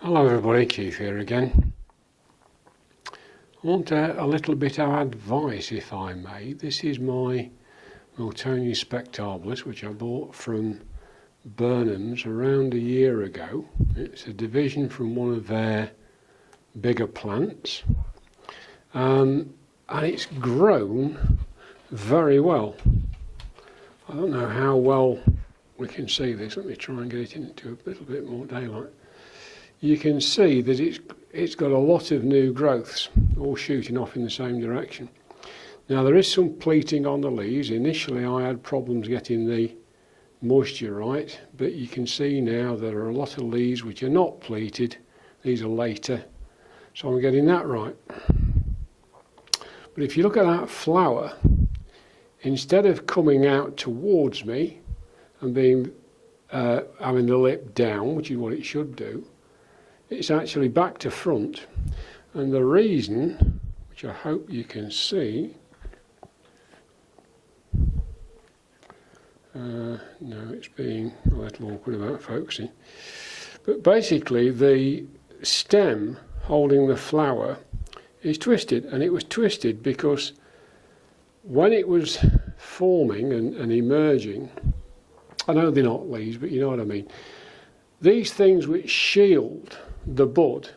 Hello everybody, Keith here again. I want a little bit of advice, if I may. This is my Miltonia Spectabilis, which I bought from Burnham's around a year ago. It's a division from one of their bigger plants, and it's grown very well. I don't know how well we can see this. Let me try and get it into a little bit more daylight. You can see that it's got a lot of new growths, all shooting off in the same direction. Now there is some pleating on the leaves. Initially I had problems getting the moisture right, but you can see now there are a lot of leaves which are not pleated. These are later, so I'm getting that right. But if you look at that flower, instead of coming out towards me and being having the lip down, which is what it should do, it's actually back to front. And the reason, which I hope you can see, no, it's being a little awkward about focusing, but basically the stem holding the flower is twisted, and it was twisted because when it was forming and emerging, I know they're not leaves, but you know what I mean, these things which shield the bud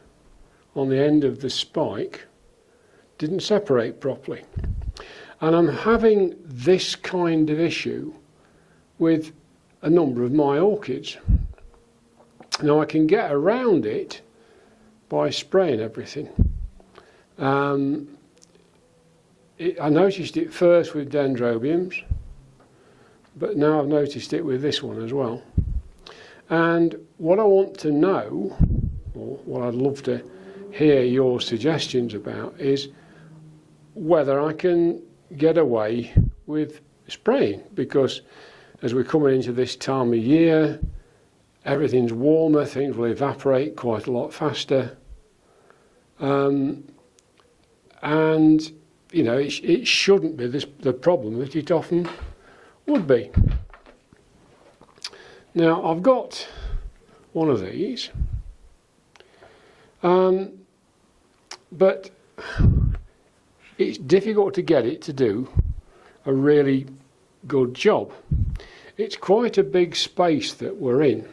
on the end of the spike didn't separate properly, and I'm having this kind of issue with a number of my orchids. Now I can get around it by spraying everything. I noticed it first with dendrobiums, but now I've noticed it with this one as well. And what I want to know, or what I'd love to hear your suggestions about, is whether I can get away with spraying, because as we're coming into this time of year, everything's warmer, things will evaporate quite a lot faster, and you know, it shouldn't be the problem that it often would be. Now I've got one of these, but it's difficult to get it to do a really good job. It's quite a big space that we're in.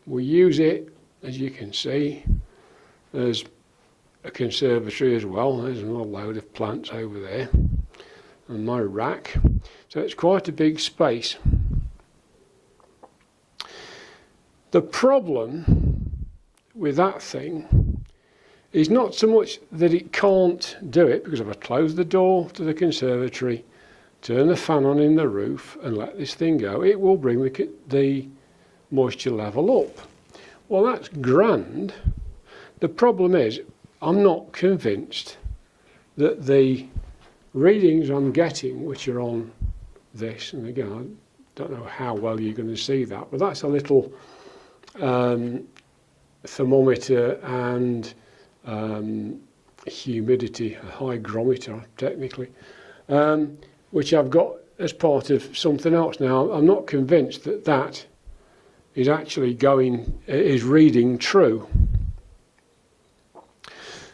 We use it, as you can see, as a conservatory as well. There's another load of plants over there, and my rack. So it's quite a big space. The problem with that thing is not so much that it can't do it, because if I close the door to the conservatory, turn the fan on in the roof and let this thing go, it will bring the moisture level up. Well, that's grand. The problem is I'm not convinced that the readings I'm getting, which are on this, and again I don't know how well you're going to see that, but that's a little thermometer and humidity, a hygrometer technically, which I've got as part of something else. Now I'm not convinced that that is actually is reading true.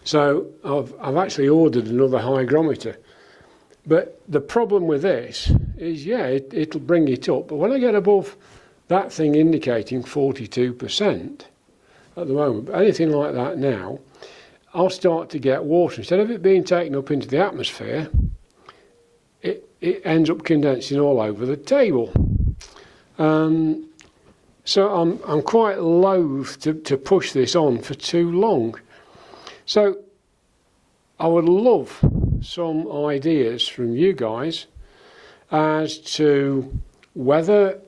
So I've actually ordered another hygrometer, but the problem with this is, yeah, it'll bring it up, but when I get above that thing indicating 42% at the moment, but anything like that now, I'll start to get water. Instead of it being taken up into the atmosphere, it ends up condensing all over the table. So I'm quite loath to push this on for too long. So I would love some ideas from you guys as to whether,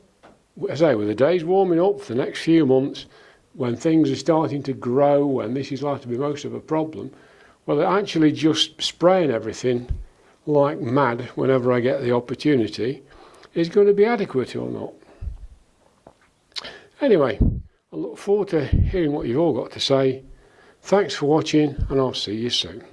as I say, with the days warming up for the next few months, when things are starting to grow, when this is likely to be most of a problem, whether actually just spraying everything like mad whenever I get the opportunity is going to be adequate or not. Anyway, I look forward to hearing what you've all got to say. Thanks for watching, and I'll see you soon.